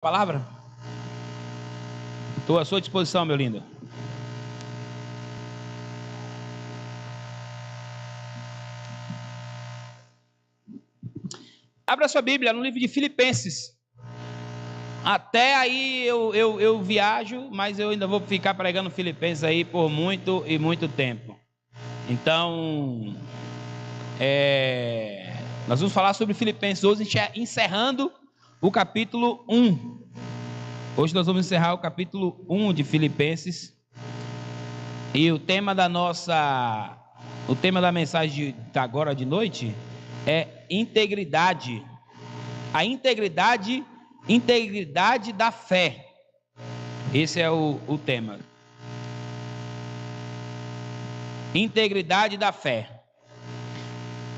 Palavra? Estou à sua disposição, meu lindo. Abra sua Bíblia no livro de Filipenses. Até aí eu viajo, mas eu ainda vou ficar pregando Filipenses aí por muito e muito tempo. Então, nós vamos falar sobre Filipenses hoje, encerrando o capítulo 1. Hoje nós vamos encerrar o capítulo 1 de Filipenses. E o tema da mensagem de agora de noite é integridade. A integridade da fé. Esse é o tema. Integridade da fé.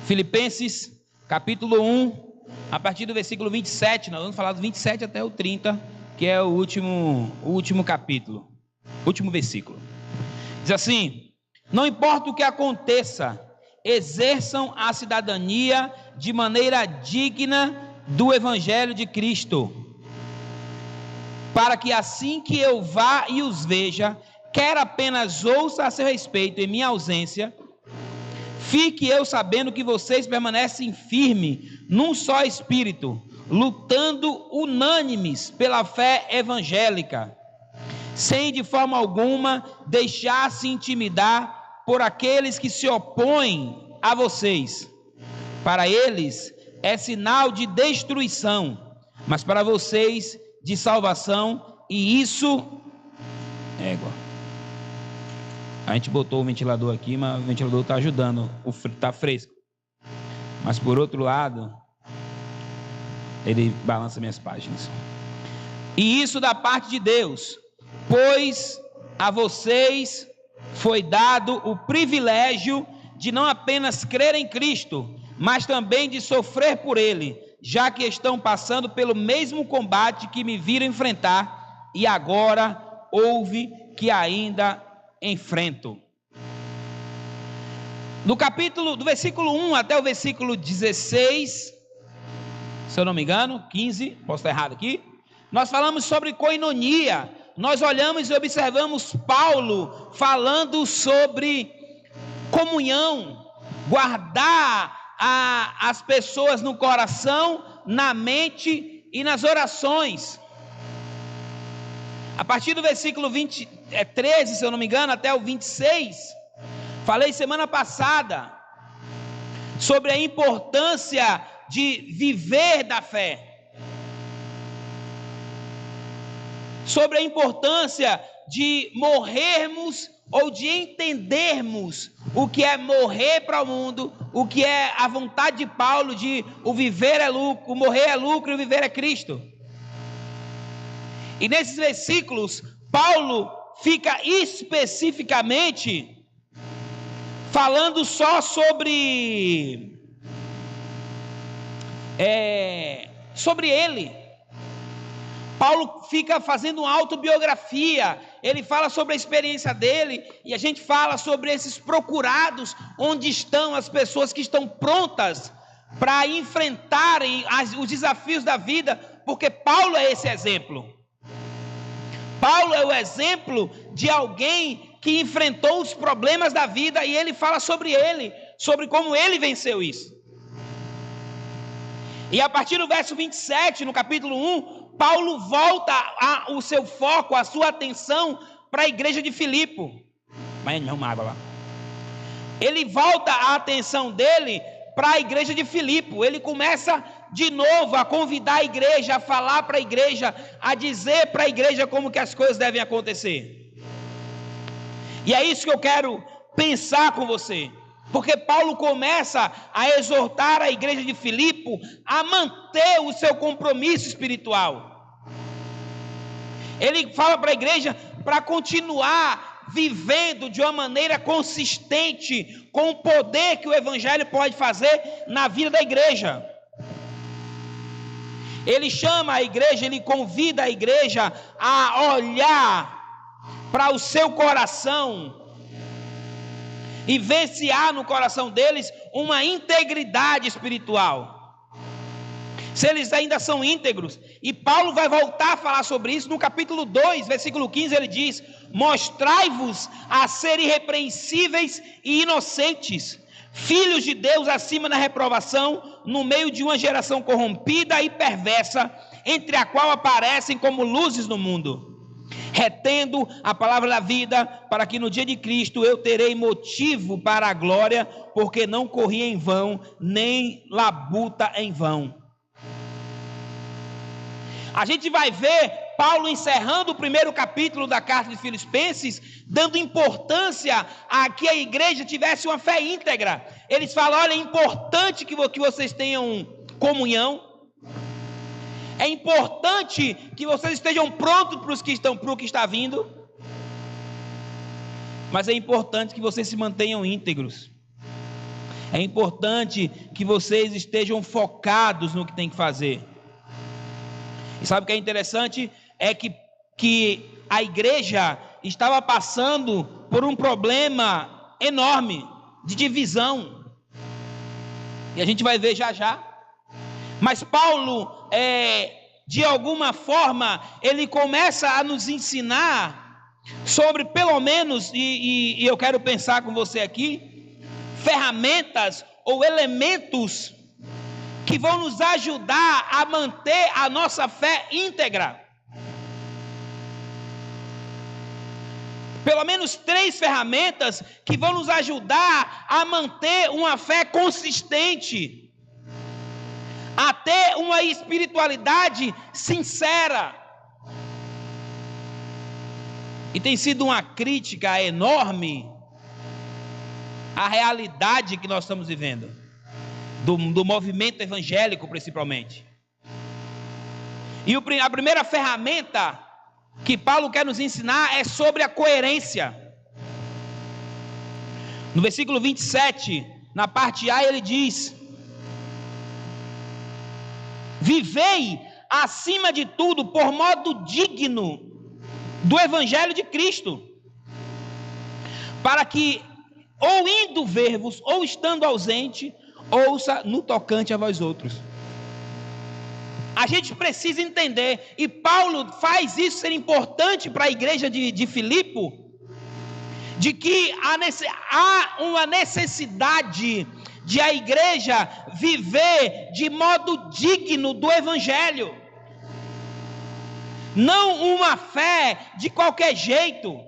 Filipenses, capítulo 1, a partir do versículo 27, nós vamos falar do 27 até o 30, que é o último capítulo, último versículo. Diz assim: não importa o que aconteça, exerçam a cidadania de maneira digna do Evangelho de Cristo, para que assim que eu vá e os veja, quer apenas ouça a seu respeito em minha ausência, fique eu sabendo que vocês permanecem firmes num só espírito, lutando unânimes pela fé evangélica, sem de forma alguma deixar-se intimidar por aqueles que se opõem a vocês. Para eles é sinal de destruição, mas para vocês de salvação, e isso a gente botou o ventilador aqui, mas o ventilador está ajudando, está fresco. Mas por outro lado, ele balança minhas páginas. E isso da parte de Deus, pois a vocês foi dado o privilégio de não apenas crer em Cristo, mas também de sofrer por Ele, já que estão passando pelo mesmo combate que me viram enfrentar, e agora houve que ainda enfrento. Do versículo 1 até o versículo 16, se eu não me engano, 15, posso estar errado aqui, nós falamos sobre koinonia. Nós olhamos e observamos Paulo falando sobre comunhão, guardar as pessoas no coração, na mente e nas orações. A partir do versículo 13, se eu não me engano, até o 26, falei semana passada sobre a importância de viver da fé, sobre a importância de morrermos ou de entendermos o que é morrer para o mundo, o que é a vontade de Paulo de o viver é lucro, o morrer é lucro e o viver é Cristo. E nesses versículos, Paulo fica especificamente falando só sobre ele. Paulo fica fazendo uma autobiografia, ele fala sobre a experiência dele, e a gente fala sobre esses procurados, onde estão as pessoas que estão prontas para enfrentarem os desafios da vida, porque Paulo é esse exemplo. Paulo é o exemplo de alguém que enfrentou os problemas da vida, e ele fala sobre ele, sobre como ele venceu isso. E a partir do verso 27, no capítulo 1, Paulo volta o seu foco, a sua atenção para a igreja de Filipe. Mas não, água lá. Ele volta a atenção dele para a igreja de Filipe. Ele começa de novo a convidar a igreja, a falar para a igreja, a dizer para a igreja como que as coisas devem acontecer. E é isso que eu quero pensar com você. Porque Paulo começa a exortar a igreja de Filipe a manter o seu compromisso espiritual. Ele fala para a igreja para continuar vivendo de uma maneira consistente com o poder que o evangelho pode fazer na vida da igreja. Ele chama a igreja, ele convida a igreja a olhar para o seu coração e ver se há no coração deles uma integridade espiritual. Se eles ainda são íntegros, E Paulo vai voltar a falar sobre isso no capítulo 2, versículo 15, ele diz: mostrai-vos a ser irrepreensíveis e inocentes, filhos de Deus acima da reprovação, no meio de uma geração corrompida e perversa, entre a qual aparecem como luzes no mundo, retendo a palavra da vida, para que no dia de Cristo eu terei motivo para a glória, porque não corri em vão, nem labuta em vão. A gente vai ver Paulo encerrando o primeiro capítulo da carta de Filipenses, dando importância a que a igreja tivesse uma fé íntegra. Eles falam: olha, é importante que vocês tenham comunhão, é importante que vocês estejam prontos para o que está vindo, mas é importante que vocês se mantenham íntegros. É importante que vocês estejam focados no que tem que fazer. E sabe o que é interessante? É que a igreja estava passando por um problema enorme de divisão. E a gente vai ver já já. Mas Paulo, de alguma forma, ele começa a nos ensinar sobre, pelo menos, e eu quero pensar com você aqui, ferramentas ou elementos que vão nos ajudar a manter a nossa fé íntegra. Pelo menos 3 ferramentas que vão nos ajudar a manter uma fé consistente, a ter uma espiritualidade sincera. E tem sido uma crítica enorme à realidade que nós estamos vivendo, do movimento evangélico principalmente. E a primeira ferramenta que Paulo quer nos ensinar é sobre a coerência. No versículo 27, na parte A, ele diz: vivei acima de tudo por modo digno do evangelho de Cristo, para que, ou indo ver-vos, ou estando ausente, ouça no tocante a vós outros. A gente precisa entender, e Paulo faz isso ser importante para a igreja de Filipe, de que há uma necessidade de a igreja viver de modo digno do evangelho, não uma fé de qualquer jeito,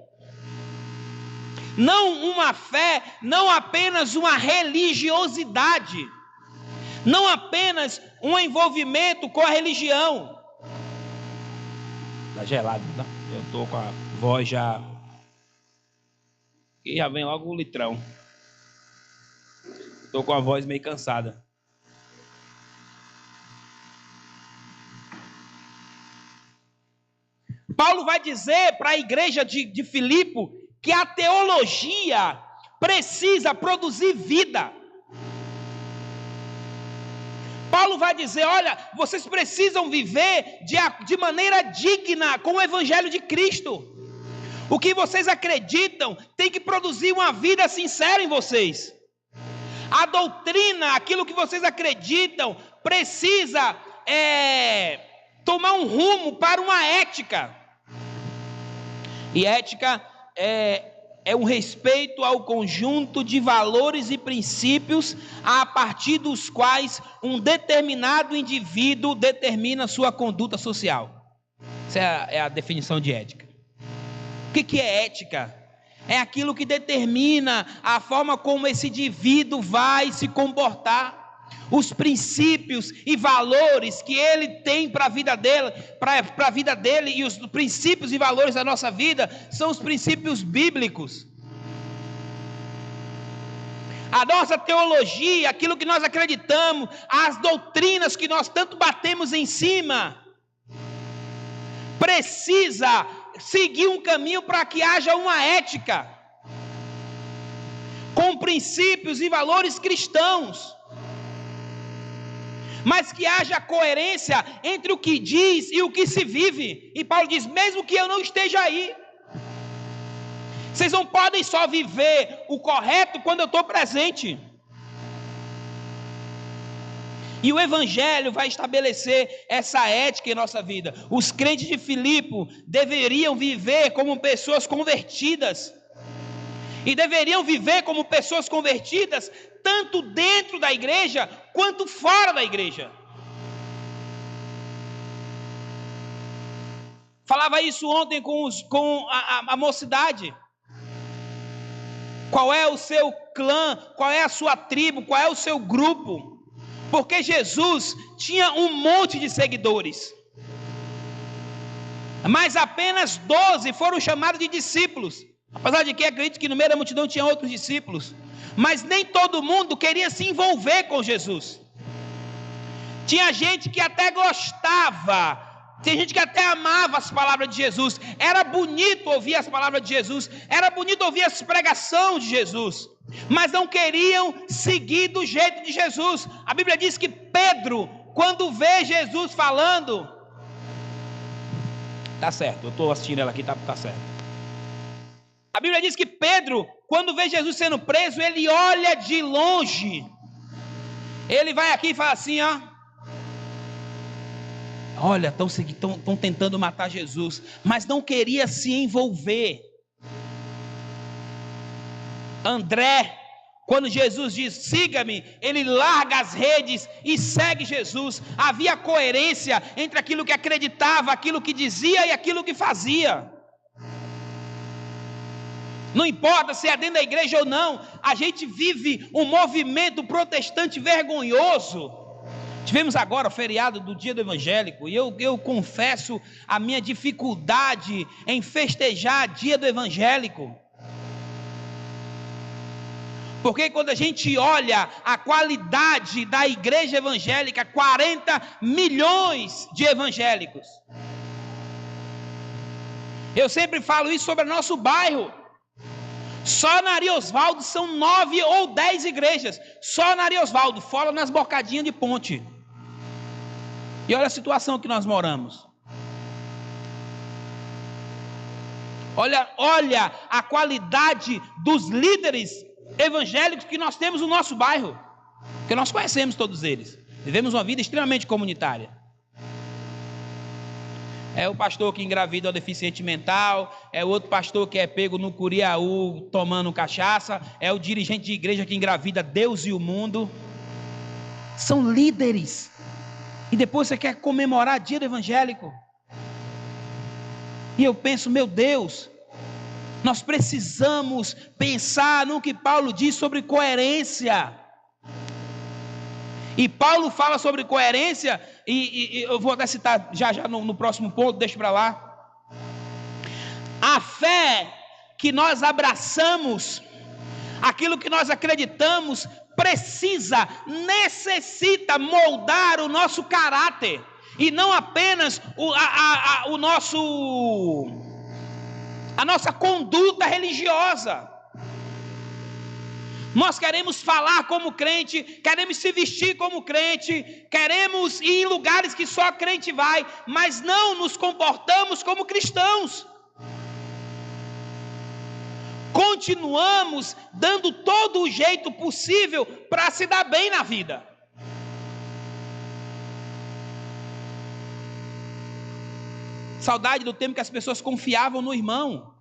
não uma fé, não apenas uma religiosidade, não apenas um envolvimento com a religião. Tá gelado, né? Eu estou com a voz já, e já vem logo o litrão. Estou com a voz meio cansada. Paulo vai dizer para a igreja de Filipe que a teologia precisa produzir vida. Paulo vai dizer: olha, vocês precisam viver de maneira digna com o evangelho de Cristo. O que vocês acreditam tem que produzir uma vida sincera em vocês. A doutrina, aquilo que vocês acreditam, precisa tomar um rumo para uma ética. E ética é um respeito ao conjunto de valores e princípios a partir dos quais um determinado indivíduo determina sua conduta social. Essa é a definição de ética. O que é ética? É aquilo que determina a forma como esse indivíduo vai se comportar, os princípios e valores que ele tem para a vida dele, e os princípios e valores da nossa vida são os princípios bíblicos. A nossa teologia, aquilo que nós acreditamos, as doutrinas que nós tanto batemos em cima, precisa seguir um caminho para que haja uma ética, com princípios e valores cristãos, mas que haja coerência entre o que diz e o que se vive. E Paulo diz: mesmo que eu não esteja aí, vocês não podem só viver o correto quando eu estou presente. E o Evangelho vai estabelecer essa ética em nossa vida. Os crentes de Filipe deveriam viver como pessoas convertidas. E deveriam viver como pessoas convertidas, tanto dentro da igreja, quanto fora da igreja. Falava isso ontem com a mocidade. Qual é o seu clã? Qual é a sua tribo? Qual é o seu grupo? Porque Jesus tinha um monte de seguidores, mas apenas 12 foram chamados de discípulos. Apesar de que acredito que no meio da multidão tinha outros discípulos, mas nem todo mundo queria se envolver com Jesus. Tinha gente que até gostava, tinha gente que até amava as palavras de Jesus, era bonito ouvir as palavras de Jesus, era bonito ouvir as pregações de Jesus, mas não queriam seguir do jeito de Jesus. A Bíblia diz que Pedro, quando vê Jesus falando, tá certo, eu estou assistindo ela aqui, tá certo. A Bíblia diz que Pedro, quando vê Jesus sendo preso, ele olha de longe, ele vai aqui e fala assim, ó, olha, estão tentando matar Jesus, mas não queria se envolver. André, quando Jesus diz, siga-me, ele larga as redes e segue Jesus. Havia coerência entre aquilo que acreditava, aquilo que dizia e aquilo que fazia. Não importa se é dentro da igreja ou não, a gente vive um movimento protestante vergonhoso. Tivemos agora o feriado do Dia do Evangélico, e eu confesso a minha dificuldade em festejar Dia do Evangélico. Porque quando a gente olha a qualidade da igreja evangélica, 40 milhões de evangélicos. Eu sempre falo isso sobre o nosso bairro. Só na Ari Osvaldo são 9 ou 10 igrejas. Só na Ari Osvaldo, fora nas bocadinhas de ponte. E olha a situação que nós moramos. Olha a qualidade dos líderes evangélicos que nós temos no nosso bairro, porque nós conhecemos todos eles, vivemos uma vida extremamente comunitária. É o pastor que engravida o deficiente mental, é o outro pastor que é pego no Curiaú tomando cachaça, é o dirigente de igreja que engravida Deus e o mundo. São líderes, e depois você quer comemorar Dia do Evangélico, e eu penso, meu Deus, nós precisamos pensar no que Paulo diz sobre coerência. E Paulo fala sobre coerência, e eu vou até citar já no próximo ponto, deixa para lá. A fé que nós abraçamos, aquilo que nós acreditamos, necessita moldar o nosso caráter, e não apenas a nossa conduta religiosa. Nós queremos falar como crente, queremos se vestir como crente, queremos ir em lugares que só crente vai, mas não nos comportamos como cristãos. Continuamos dando todo o jeito possível para se dar bem na vida. Saudade do tempo que as pessoas confiavam no irmão.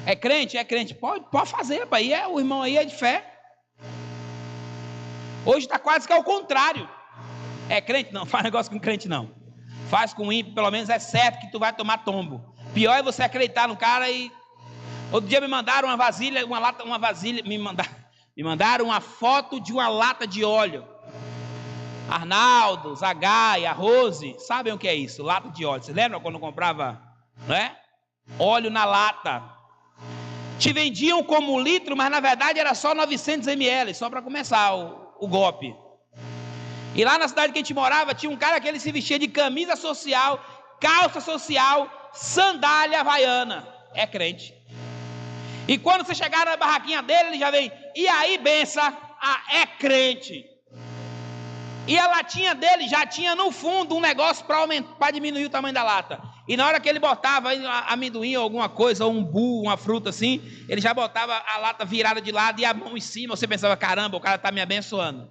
É crente? É crente. Pode fazer, pai. O irmão aí é de fé. Hoje está quase que ao contrário. É crente? Não, faz negócio com crente não. Faz com ímpio, pelo menos é certo que tu vai tomar tombo. Pior é você acreditar no cara e... Outro dia me mandaram me mandaram uma foto de uma lata de óleo. Arnaldo, Zagai, a Rose, sabem o que é isso? Lata de óleo. Vocês lembram quando comprava, não é? Óleo na lata. Te vendiam como litro, mas na verdade era só 900 ml, só para começar o golpe. E lá na cidade que a gente morava, tinha um cara que ele se vestia de camisa social, calça social, sandália havaiana. É crente. E quando você chegar na barraquinha dele, ele já vem, e aí, benção, é crente. E a latinha dele já tinha no fundo um negócio para diminuir o tamanho da lata. E na hora que ele botava amendoim ou alguma coisa, ou um bu, uma fruta assim, ele já botava a lata virada de lado e a mão em cima. Você pensava, caramba, o cara está me abençoando.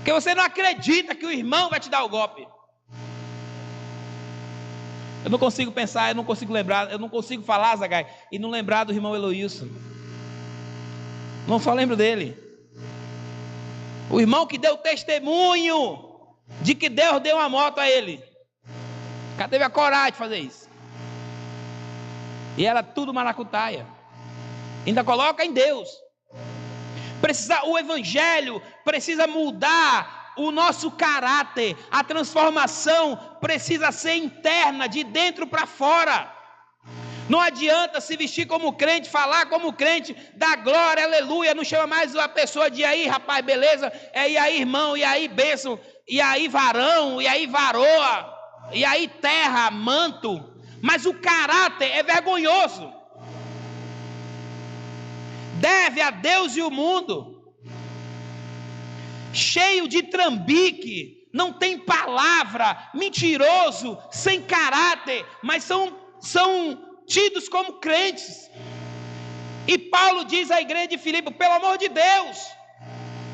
Porque você não acredita que o irmão vai te dar o golpe. Eu não consigo pensar, eu não consigo lembrar, eu não consigo falar, Zagai, e não lembrar do irmão Eloílson. Não só lembro dele. O irmão que deu testemunho de que Deus deu uma moto a ele. O cara teve a coragem de fazer isso. E era tudo maracutaia. Ainda coloca em Deus. O evangelho precisa mudar o nosso caráter. A transformação precisa ser interna, de dentro para fora. Não adianta se vestir como crente, falar como crente, dar glória, aleluia, não chama mais a pessoa de aí, rapaz, beleza, e aí, irmão, e aí, bênção, e aí, varão, e aí, varoa, e aí, terra, manto, mas o caráter é vergonhoso. Deve a Deus e o mundo. Cheio de trambique, não tem palavra, mentiroso, sem caráter, mas são tidos como crentes. E Paulo diz à igreja de Filipe: pelo amor de Deus,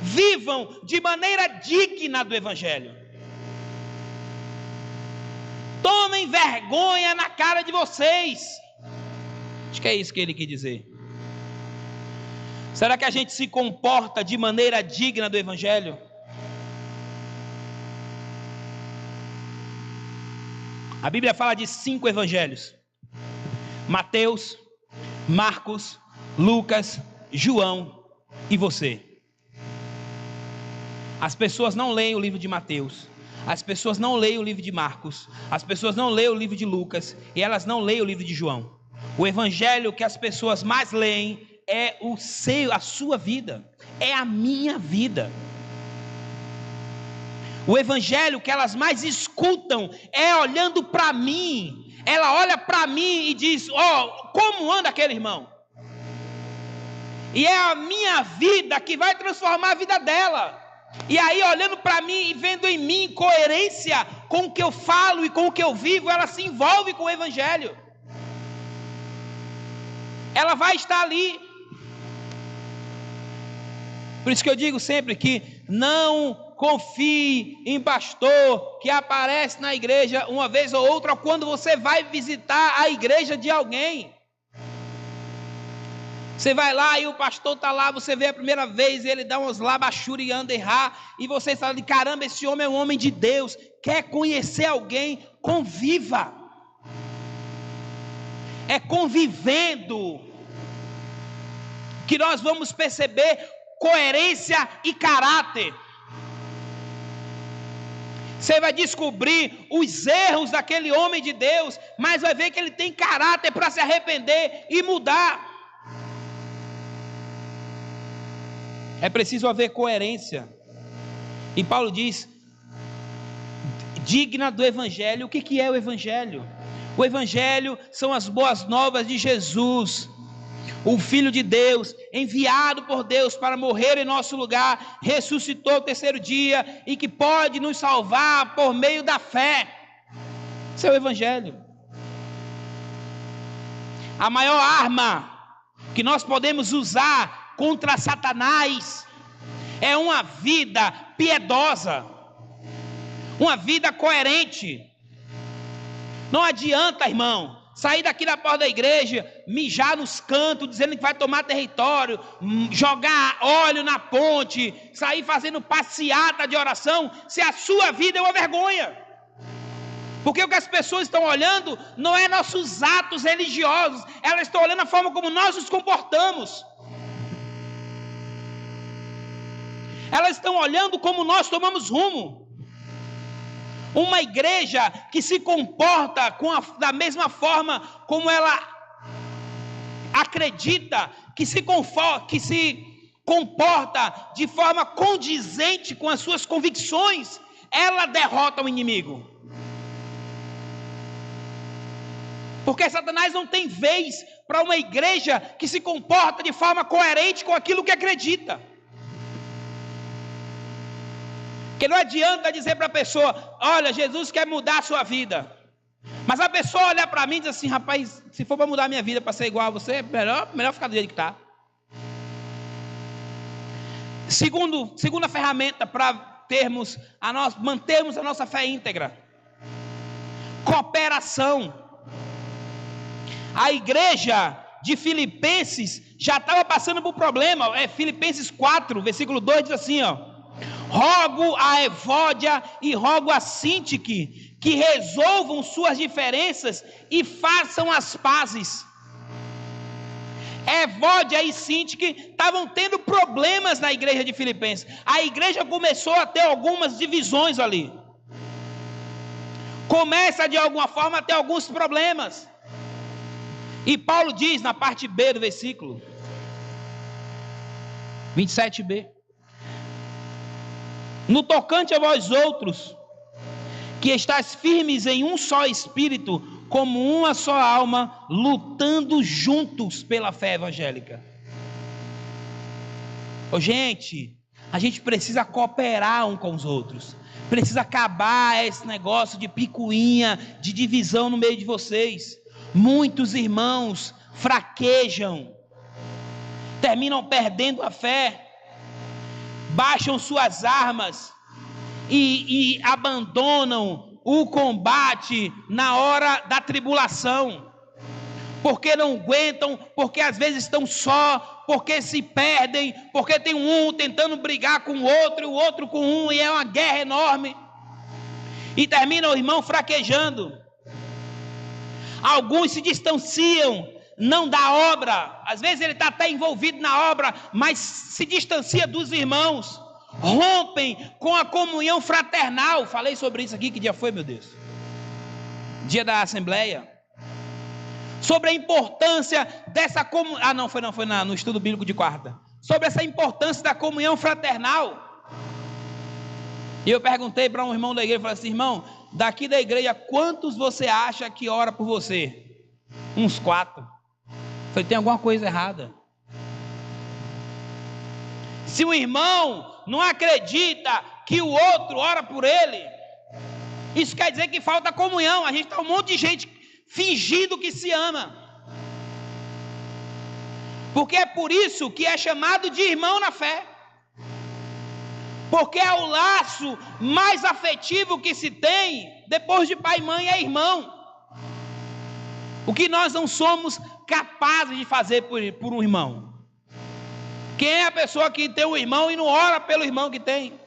vivam de maneira digna do evangelho. Tomem vergonha na cara de vocês. Acho que é isso que ele quis dizer. Será que a gente se comporta de maneira digna do evangelho? A Bíblia fala de 5 evangelhos: Mateus, Marcos, Lucas, João e você. As pessoas não leem o livro de Mateus, as pessoas não leem o livro de Marcos, as pessoas não leem o livro de Lucas, e elas não leem o livro de João. O evangelho que as pessoas mais leem é a sua vida, é a minha vida. O evangelho que elas mais escutam é olhando para mim. Ela olha para mim e diz: como anda aquele irmão? E é a minha vida que vai transformar a vida dela. E aí, olhando para mim e vendo em mim coerência com o que eu falo e com o que eu vivo, ela se envolve com o evangelho. Ela vai estar ali. Por isso que eu digo sempre que não confie em pastor que aparece na igreja uma vez ou outra, quando você vai visitar a igreja de alguém. Você vai lá e o pastor está lá, você vê a primeira vez, ele dá uns labachuri e anderrá, e você fala de caramba, esse homem é um homem de Deus. Quer conhecer alguém? Conviva. É convivendo que nós vamos perceber coerência e caráter. Você vai descobrir os erros daquele homem de Deus, mas vai ver que ele tem caráter para se arrepender e mudar. É preciso haver coerência. E Paulo diz: digna do evangelho. O que é o evangelho? O evangelho são as boas novas de Jesus, o Filho de Deus, enviado por Deus para morrer em nosso lugar, ressuscitou no 3º dia e que pode nos salvar por meio da fé. Esse é o evangelho. A maior arma que nós podemos usar contra Satanás é uma vida piedosa, uma vida coerente. Não adianta, irmão, sair daqui da porta da igreja, mijar nos cantos, dizendo que vai tomar território, jogar óleo na ponte, sair fazendo passeata de oração, se a sua vida é uma vergonha. Porque o que as pessoas estão olhando não é nossos atos religiosos, elas estão olhando a forma como nós nos comportamos. Elas estão olhando como nós tomamos rumo. Uma igreja que se comporta da mesma forma como ela acredita, que se comporta de forma condizente com as suas convicções, ela derrota o inimigo. Porque Satanás não tem vez para uma igreja que se comporta de forma coerente com aquilo que acredita. Porque não adianta dizer para a pessoa: olha, Jesus quer mudar a sua vida. Mas a pessoa olha para mim e diz assim: rapaz, se for para mudar a minha vida para ser igual a você, é melhor ficar do jeito que está. Segunda ferramenta para mantermos a nossa fé íntegra. Cooperação. A igreja de Filipenses já estava passando por problema. Filipenses 4, versículo 2 diz assim, rogo a Evódia e rogo a Sintique que resolvam suas diferenças e façam as pazes. Evódia e Sintique estavam tendo problemas na igreja de Filipenses. A igreja começou a ter algumas divisões ali. Começa de alguma forma a ter alguns problemas. E Paulo diz na parte B do versículo 27b: no tocante a vós outros, que estáis firmes em um só espírito, como uma só alma, lutando juntos pela fé evangélica. Gente, a gente precisa cooperar um com os outros. Precisa acabar esse negócio de picuinha, de divisão no meio de vocês. Muitos irmãos fraquejam, terminam perdendo a fé, baixam suas armas e abandonam o combate na hora da tribulação, porque não aguentam, porque às vezes estão só, porque se perdem, porque tem um tentando brigar com o outro com um, e é uma guerra enorme, e termina o irmão fraquejando. Alguns se distanciam, não da obra, às vezes ele está até envolvido na obra, mas se distancia dos irmãos, rompem com a comunhão fraternal. Falei sobre isso aqui, que dia foi, meu Deus? Dia da Assembleia. Sobre a importância dessa comunhão. Não, foi no estudo bíblico de quarta. Sobre essa importância da comunhão fraternal. E eu perguntei para um irmão da igreja, falei assim: irmão, daqui da igreja, quantos você acha que ora por você? Uns 4. Falei, tem alguma coisa errada. Se o irmão não acredita que o outro ora por ele, isso quer dizer que falta comunhão. A gente está um monte de gente fingindo que se ama, porque é por isso que é chamado de irmão na fé, porque é o laço mais afetivo que se tem, depois de pai e mãe, é irmão. O que nós não somos capazes de fazer por um irmão. Quem é a pessoa que tem um irmão e não ora pelo irmão que tem?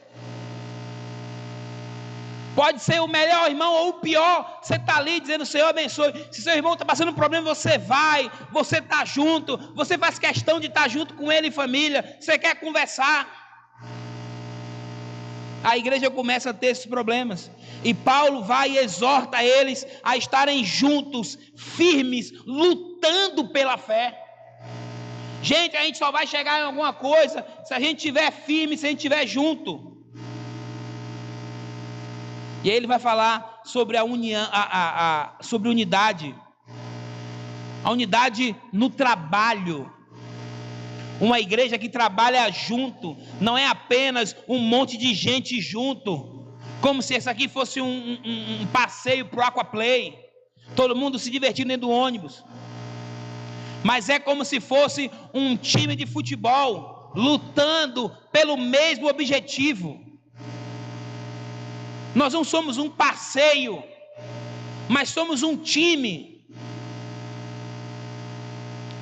Pode ser o melhor irmão ou o pior. Você está ali dizendo: Senhor abençoe. Se seu irmão está passando um problema, você vai, você está junto, você faz questão de estar junto com ele em família, você quer conversar. A igreja começa a ter esses problemas, e Paulo vai e exorta eles a estarem juntos, firmes, lutando pela fé. Gente, a gente só vai chegar em alguma coisa se a gente estiver firme, se a gente estiver junto. E aí ele vai falar sobre a união, sobre unidade. A unidade no trabalho. Uma igreja que trabalha junto, não é apenas um monte de gente junto, como se esse aqui fosse um passeio para o Aquaplay, todo mundo se divertindo dentro do ônibus. Mas é como se fosse um time de futebol, lutando pelo mesmo objetivo. Nós não somos um passeio, mas somos um time.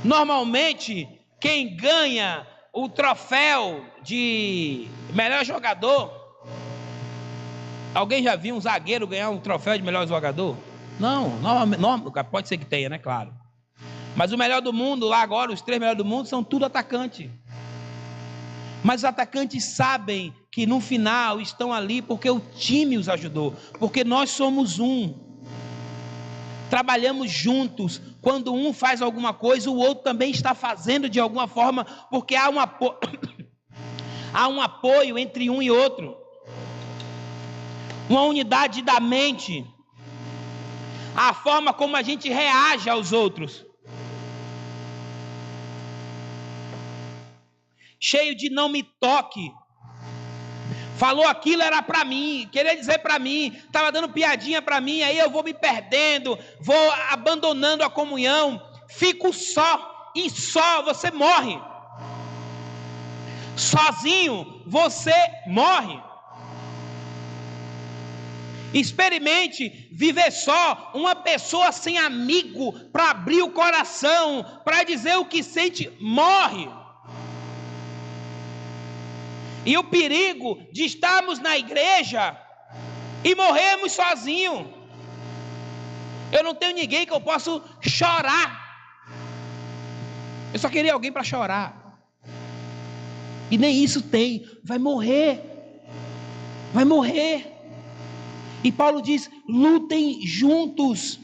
Normalmente, quem ganha o troféu de melhor jogador, alguém já viu um zagueiro ganhar um troféu de melhor jogador? Não, pode ser que tenha, né? Claro. Mas o melhor do mundo, lá agora, os 3 melhores do mundo, são tudo atacante. Mas os atacantes sabem que no final estão ali porque o time os ajudou, porque nós somos um. Trabalhamos juntos. Quando um faz alguma coisa, o outro também está fazendo de alguma forma, porque há um apoio entre um e outro. Uma unidade da mente. A forma como a gente reage aos outros. Cheio de não me toque. Falou aquilo, era para mim, queria dizer para mim, estava dando piadinha para mim, aí eu vou me perdendo, vou abandonando a comunhão, fico só, e só você morre. Sozinho você morre. Experimente viver só, uma pessoa sem amigo para abrir o coração, para dizer o que sente, morre. E o perigo de estarmos na igreja e morrermos sozinhos. Eu não tenho ninguém que eu possa chorar. Eu só queria alguém para chorar. E nem isso tem. Vai morrer. Vai morrer. E Paulo diz: lutem juntos.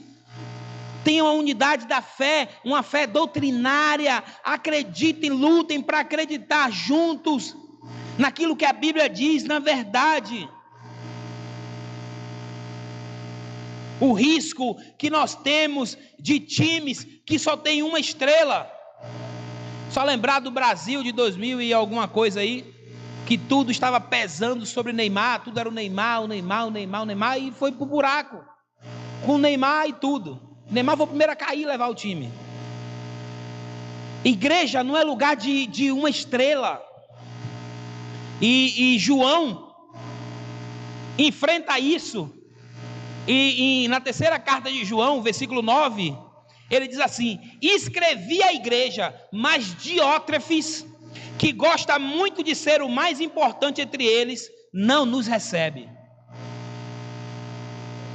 Tenham a unidade da fé, uma fé doutrinária. Acreditem, lutem para acreditar juntos naquilo que a Bíblia diz, na verdade. O risco que nós temos de times que só tem uma estrela. Só lembrar do Brasil de 2000 e alguma coisa aí, que tudo estava pesando sobre Neymar, tudo era o Neymar, e foi pro buraco. Com o Neymar e tudo. O Neymar foi o primeiro a cair e levar o time. Igreja não é lugar de uma estrela. E João enfrenta isso. E na terceira carta de João, versículo 9, ele diz assim: escrevi à igreja, mas Diótrefes, que gosta muito de ser o mais importante entre eles, não nos recebe.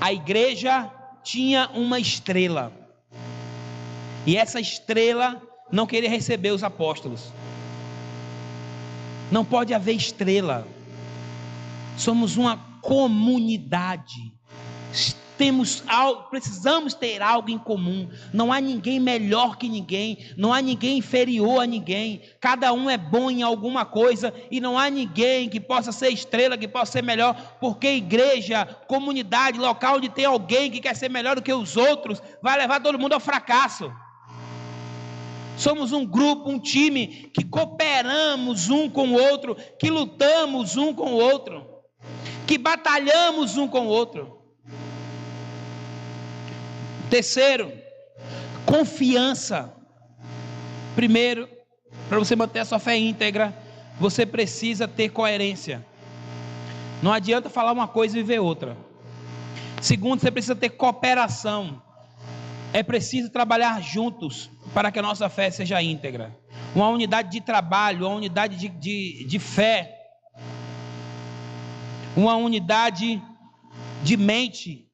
A igreja tinha uma estrela, e essa estrela não queria receber os apóstolos. Não pode haver estrela. Somos uma comunidade. Precisamos ter algo em comum. Não há ninguém melhor que ninguém, não há ninguém inferior a ninguém. Cada um é bom em alguma coisa e não há ninguém que possa ser estrela, que possa ser melhor, porque igreja, comunidade, local onde tem alguém que quer ser melhor do que os outros, vai levar todo mundo ao fracasso. Somos um grupo, um time que cooperamos um com o outro, que lutamos um com o outro, que batalhamos um com o outro. Terceiro, confiança. Primeiro, para você manter a sua fé íntegra, você precisa ter coerência. Não adianta falar uma coisa e viver outra. Segundo, você precisa ter cooperação. É preciso trabalhar juntos para que a nossa fé seja íntegra. Uma unidade de trabalho, uma unidade de fé, uma unidade de mente,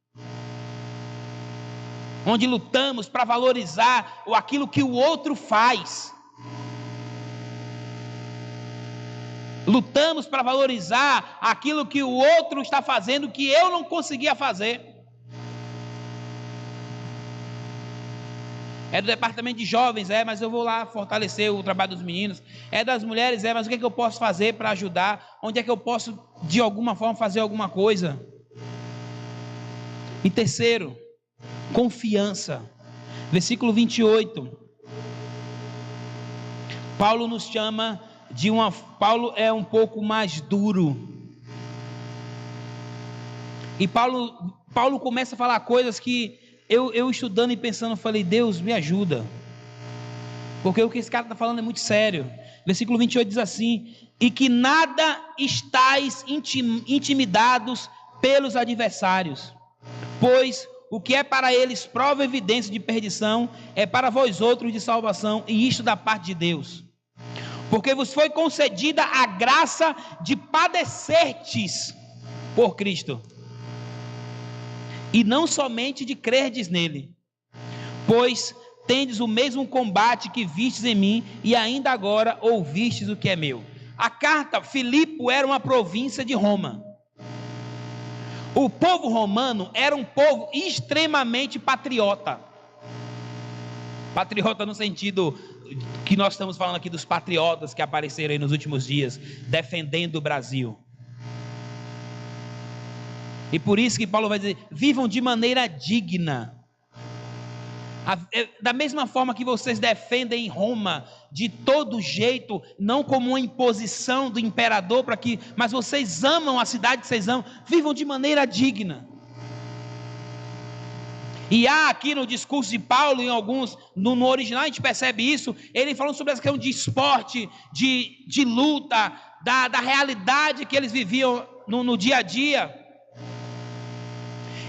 onde lutamos para valorizar aquilo que o outro faz. Lutamos para valorizar aquilo que o outro está fazendo que eu não conseguia fazer. É do departamento de jovens, mas eu vou lá fortalecer o trabalho dos meninos. É das mulheres, mas o que é que eu posso fazer para ajudar? Onde é que eu posso, de alguma forma, fazer alguma coisa? E terceiro, confiança. Versículo 28. Paulo nos chama de uma... Paulo é um pouco mais duro. E Paulo começa a falar coisas que eu estudando e pensando, falei: Deus, me ajuda. Porque o que esse cara está falando é muito sério. Versículo 28 diz assim: e que nada estáis intimidados pelos adversários, pois o que é para eles prova e evidência de perdição, é para vós outros de salvação, e isto da parte de Deus. Porque vos foi concedida a graça de padecertes por Cristo, e não somente de crerdes nele, pois tendes o mesmo combate que vistes em mim, e ainda agora ouvistes o que é meu. A carta, Filipe era uma província de Roma. O povo romano era um povo extremamente patriota. Patriota no sentido que nós estamos falando aqui dos patriotas que apareceram aí nos últimos dias, defendendo o Brasil. E por isso que Paulo vai dizer: vivam de maneira digna. Da mesma forma que vocês defendem Roma de todo jeito, não como uma imposição do imperador, mas vocês amam a cidade que vocês amam, vivam de maneira digna. E há aqui no discurso de Paulo, em alguns, no original a gente percebe isso, ele falando sobre essa questão de esporte, de luta, da realidade que eles viviam no dia a dia.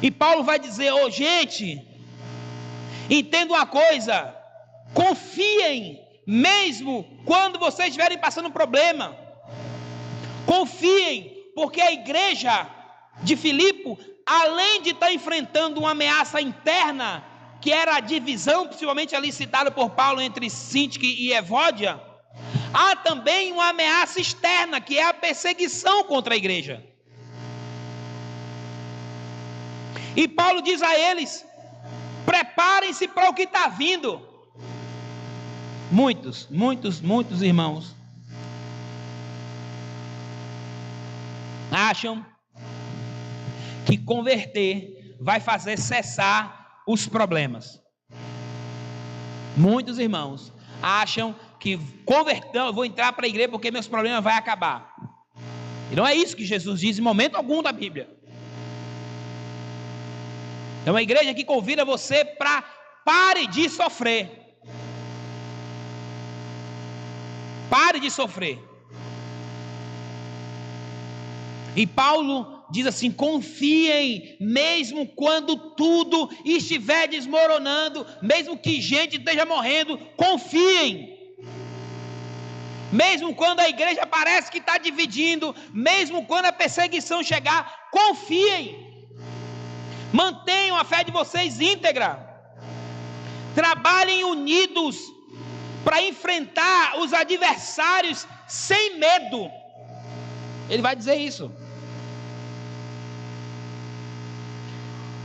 E Paulo vai dizer: ô gente, entenda uma coisa, confiem, mesmo quando vocês estiverem passando um problema, confiem, porque a igreja de Filipe, além de estar enfrentando uma ameaça interna, que era a divisão, principalmente ali citada por Paulo entre Sintique e Evódia, há também uma ameaça externa, que é a perseguição contra a igreja. E Paulo diz a eles: preparem-se para o que está vindo. Muitos irmãos acham que converter vai fazer cessar os problemas. Muitos irmãos acham que converter, eu vou entrar para a igreja porque meus problemas vão acabar. E não é isso que Jesus diz em momento algum da Bíblia. É uma igreja que convida você para pare de sofrer. Pare de sofrer. E Paulo diz assim: confiem, mesmo quando tudo estiver desmoronando, mesmo que gente esteja morrendo, confiem. Mesmo quando a igreja parece que está dividindo, mesmo quando a perseguição chegar, confiem. Mantenham a fé de vocês íntegra. Trabalhem unidos para enfrentar os adversários sem medo. Ele vai dizer isso.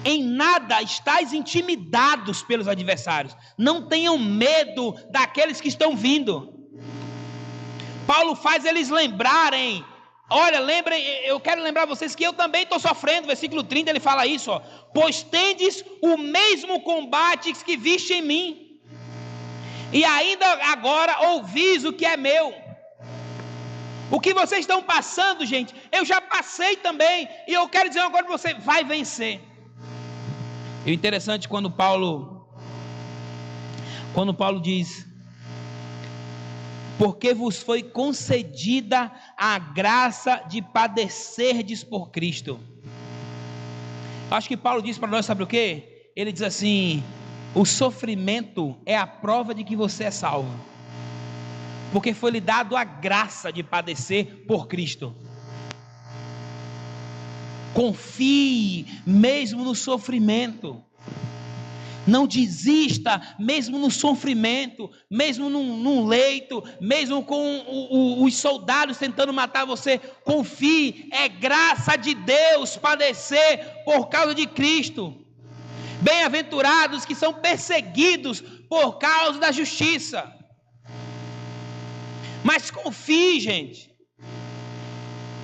Em nada estáis intimidados pelos adversários. Não tenham medo daqueles que estão vindo. Paulo faz eles lembrarem. Olha, lembrem, eu quero lembrar vocês que eu também estou sofrendo. Versículo 30 ele fala isso, ó. Pois tendes o mesmo combate que viste em mim, e ainda agora ouvis o que é meu. O que vocês estão passando, gente, eu já passei também, e eu quero dizer agora para você: vai vencer. E o interessante quando Paulo diz: porque vos foi concedida a graça de padecerdes por Cristo. Acho que Paulo diz para nós, sabe o quê? Ele diz assim: o sofrimento é a prova de que você é salvo, porque foi lhe dado a graça de padecer por Cristo. Confie mesmo no sofrimento. Não desista mesmo no sofrimento, mesmo num leito, mesmo com os soldados tentando matar você. Confie, é graça de Deus padecer por causa de Cristo. Bem-aventurados que são perseguidos por causa da justiça. Mas confie, gente.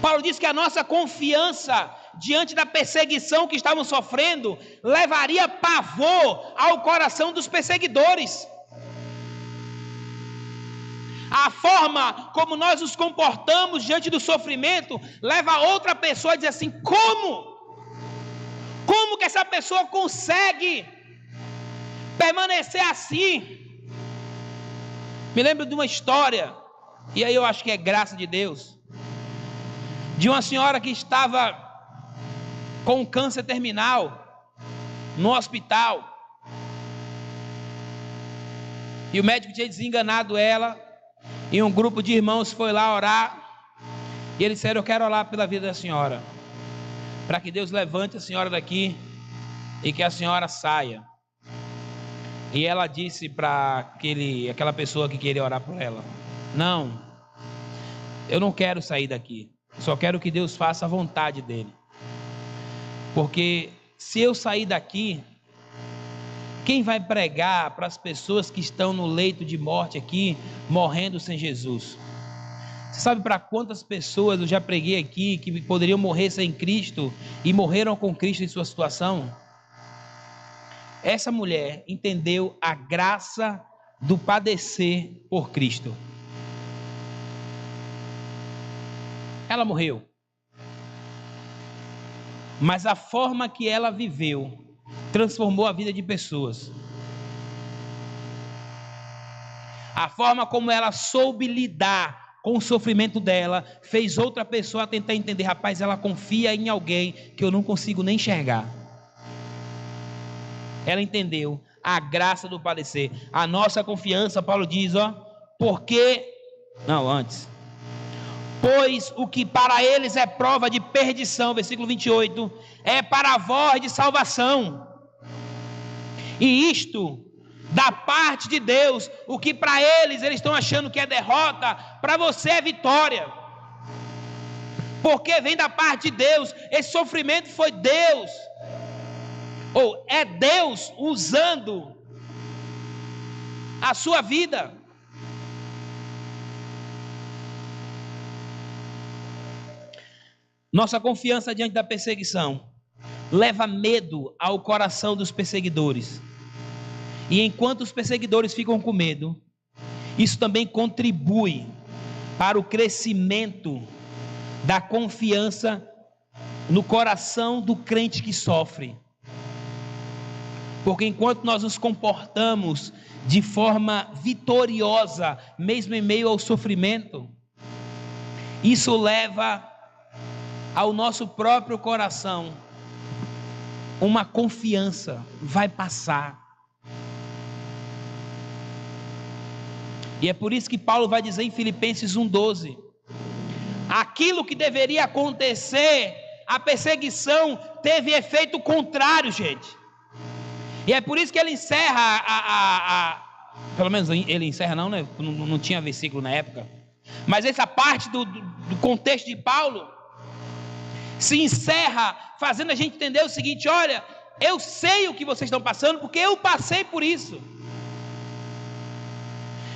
Paulo diz que a nossa confiança diante da perseguição que estavam sofrendo levaria pavor ao coração dos perseguidores. A forma como nós nos comportamos diante do sofrimento leva outra pessoa a dizer assim: como que essa pessoa consegue permanecer assim? Me lembro de uma história, e aí eu acho que é graça de Deus, de uma senhora que estava com um câncer terminal no hospital, e o médico tinha desenganado ela, e um grupo de irmãos foi lá orar, e eles disseram: eu quero orar pela vida da senhora, para que Deus levante a senhora daqui e que a senhora saia. E ela disse para aquela pessoa que queria orar por ela: não, eu não quero sair daqui, só quero que Deus faça a vontade dele. Porque se eu sair daqui, quem vai pregar para as pessoas que estão no leito de morte aqui, morrendo sem Jesus? Você sabe para quantas pessoas eu já preguei aqui que poderiam morrer sem Cristo e morreram com Cristo em sua situação? Essa mulher entendeu a graça do padecer por Cristo. Ela morreu, mas a forma que ela viveu transformou a vida de pessoas. A forma como ela soube lidar com o sofrimento dela fez outra pessoa tentar entender: rapaz, ela confia em alguém que eu não consigo nem enxergar. Ela entendeu a graça do padecer. A nossa confiança, Paulo diz, porque... Não, antes. Pois o que para eles é prova de perdição, versículo 28, é para vós de salvação. E isto, da parte de Deus, o que para eles estão achando que é derrota, para você é vitória. Porque vem da parte de Deus. Esse sofrimento foi Deus, ou é Deus usando a sua vida. Nossa confiança diante da perseguição leva medo ao coração dos perseguidores. E enquanto os perseguidores ficam com medo, isso também contribui para o crescimento da confiança no coração do crente que sofre. Porque enquanto nós nos comportamos de forma vitoriosa, mesmo em meio ao sofrimento, isso leva ao nosso próprio coração uma confiança, vai passar. E é por isso que Paulo vai dizer em Filipenses 1:12, aquilo que deveria acontecer, a perseguição teve efeito contrário, gente. E é por isso que ele encerra pelo menos ele encerra não, né? Não tinha versículo na época, mas essa parte do contexto de Paulo se encerra fazendo a gente entender o seguinte: olha, eu sei o que vocês estão passando, porque eu passei por isso.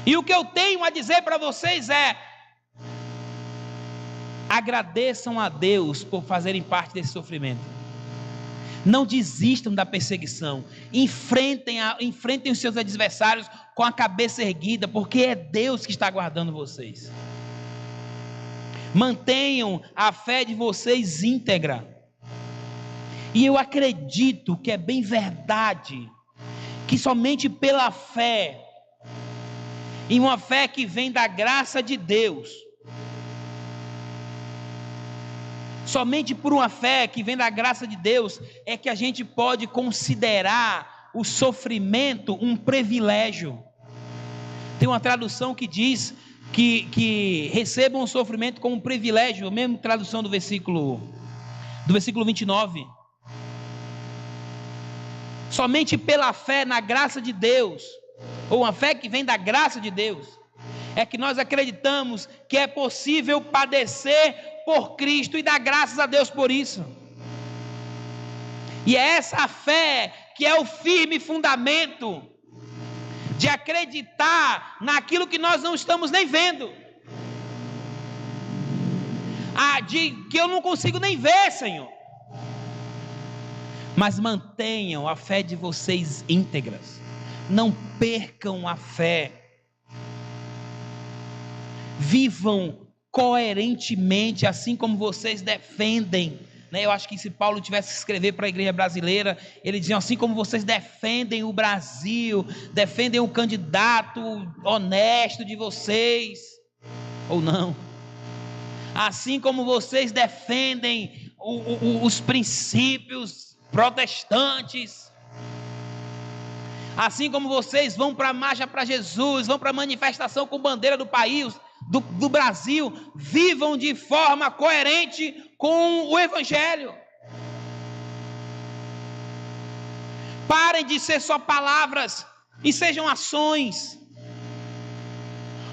E o que eu tenho a dizer para vocês é: agradeçam a Deus por fazerem parte desse sofrimento. Não desistam da perseguição. Enfrentem os seus adversários com a cabeça erguida, porque é Deus que está guardando vocês. Mantenham a fé de vocês íntegra. E eu acredito que é bem verdade que somente pela fé, e uma fé que vem da graça de Deus, somente por uma fé que vem da graça de Deus, é que a gente pode considerar o sofrimento um privilégio. Tem uma tradução que diz que recebam o sofrimento como um privilégio, a mesma tradução do versículo 29. Somente pela fé na graça de Deus, ou uma fé que vem da graça de Deus, é que nós acreditamos que é possível padecer por Cristo e dar graças a Deus por isso. E é essa fé que é o firme fundamento de acreditar naquilo que nós não estamos nem vendo, de que eu não consigo nem ver, Senhor. Mas mantenham a fé de vocês íntegras, não percam a fé, vivam coerentemente, assim como vocês defendem. Eu acho que se Paulo tivesse que escrever para a igreja brasileira, ele dizia: assim como vocês defendem o Brasil, defendem o candidato honesto de vocês, ou não, assim como vocês defendem os princípios protestantes, assim como vocês vão para a marcha para Jesus, vão para a manifestação com bandeira do país, do Brasil, vivam de forma coerente com o Evangelho. Parem de ser só palavras e sejam ações.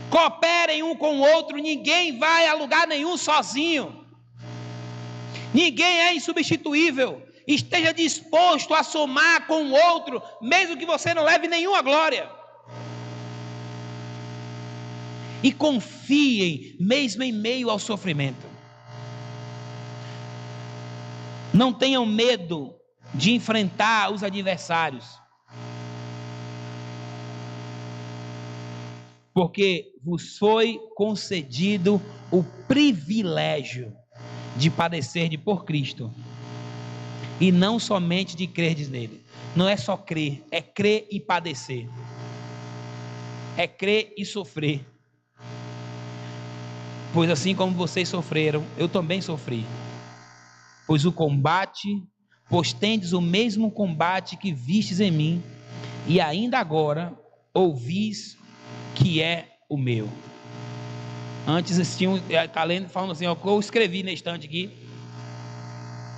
Cooperem um com o outro. Ninguém vai a lugar nenhum sozinho. Ninguém é insubstituível. Esteja disposto a somar com o outro, mesmo que você não leve nenhuma glória. E confiem, mesmo em meio ao sofrimento. Não tenham medo de enfrentar os adversários, porque vos foi concedido o privilégio de padecer por Cristo, e não somente de crerdes nele. Não é só crer, é crer e padecer, é crer e sofrer. Pois assim como vocês sofreram, eu também sofri. Pois o combate pois tendes o mesmo combate que vistes em mim, e ainda agora ouvis que é o meu. Antes está lendo, falando assim, ó, eu escrevi na estante aqui.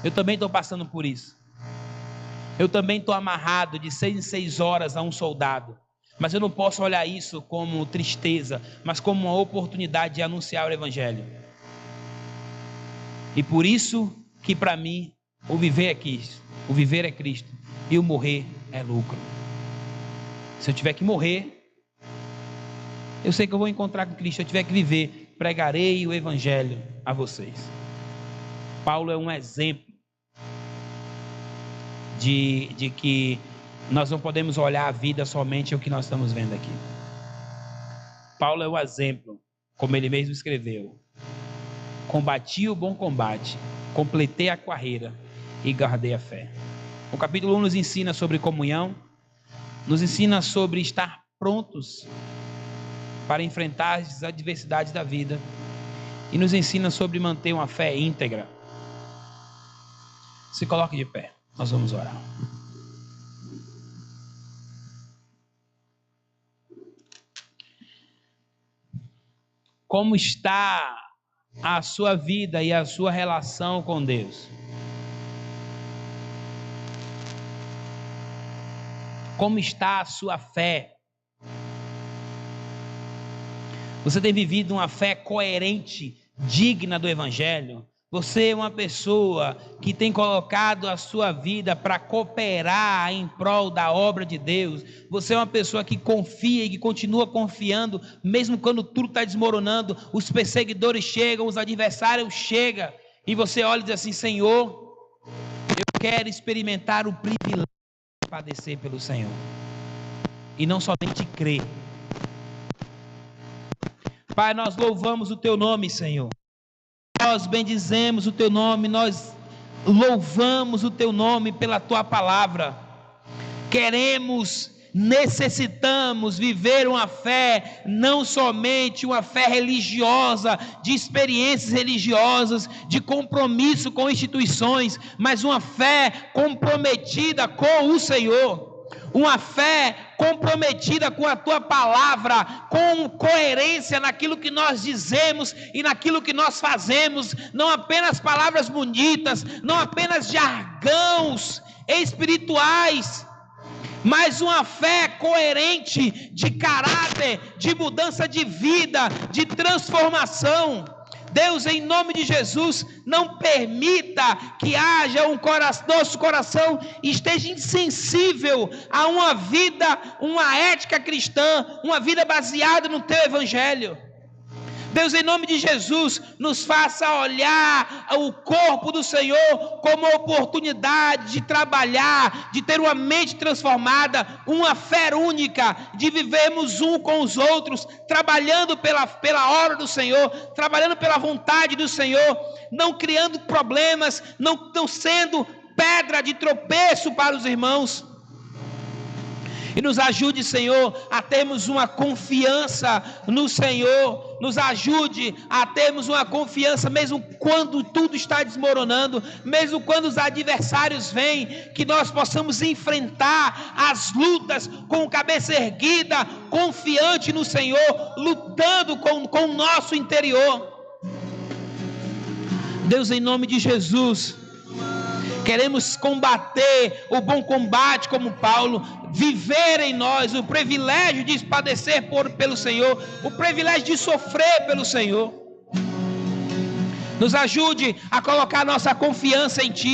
Eu também estou passando por isso. Eu também estou amarrado de 6 em 6 horas a um soldado. Mas eu não posso olhar isso como tristeza, mas como uma oportunidade de anunciar o Evangelho. E por isso que para mim o viver é Cristo e o morrer é lucro. Se eu tiver que morrer, eu sei que eu vou encontrar com Cristo. Se eu tiver que viver, pregarei o Evangelho a vocês. Paulo é um exemplo de que nós não podemos olhar a vida somente o que nós estamos vendo aqui. Paulo é o exemplo, como ele mesmo escreveu: combati o bom combate, completei a carreira e guardei a fé. O capítulo 1 nos ensina sobre comunhão, nos ensina sobre estar prontos para enfrentar as adversidades da vida e nos ensina sobre manter uma fé íntegra. Se coloque de pé, nós vamos orar. Como está a sua vida e a sua relação com Deus? Como está a sua fé? Você tem vivido uma fé coerente, digna do Evangelho? Você é uma pessoa que tem colocado a sua vida para cooperar em prol da obra de Deus. Você é uma pessoa que confia e que continua confiando, mesmo quando tudo está desmoronando, os perseguidores chegam, os adversários chegam, e você olha e diz assim: Senhor, eu quero experimentar o privilégio de padecer pelo Senhor, e não somente crer. Pai, nós louvamos o Teu nome, Senhor. Nós bendizemos o Teu nome, nós louvamos o Teu nome pela Tua palavra. Necessitamos viver uma fé, não somente uma fé religiosa, de experiências religiosas, de compromisso com instituições, mas uma fé comprometida com o Senhor. Uma fé comprometida com a Tua palavra, com coerência naquilo que nós dizemos e naquilo que nós fazemos, não apenas palavras bonitas, não apenas jargões espirituais, mas uma fé coerente de caráter, de mudança de vida, de transformação. Deus, em nome de Jesus, não permita que haja nosso coração esteja insensível a uma vida, uma ética cristã, uma vida baseada no Teu Evangelho. Deus, em nome de Jesus, nos faça olhar o corpo do Senhor como oportunidade de trabalhar, de ter uma mente transformada, uma fé única, de vivermos um com os outros, trabalhando pela obra do Senhor, trabalhando pela vontade do Senhor, não criando problemas, não sendo pedra de tropeço para os irmãos. E nos ajude, Senhor, a termos uma confiança no Senhor. Nos ajude a termos uma confiança, mesmo quando tudo está desmoronando, mesmo quando os adversários vêm, que nós possamos enfrentar as lutas com cabeça erguida, confiante no Senhor, lutando com o nosso interior. Deus, em nome de Jesus, queremos combater o bom combate como Paulo, viver em nós o privilégio de padecer pelo Senhor, o privilégio de sofrer pelo Senhor. Nos ajude a colocar nossa confiança em Ti.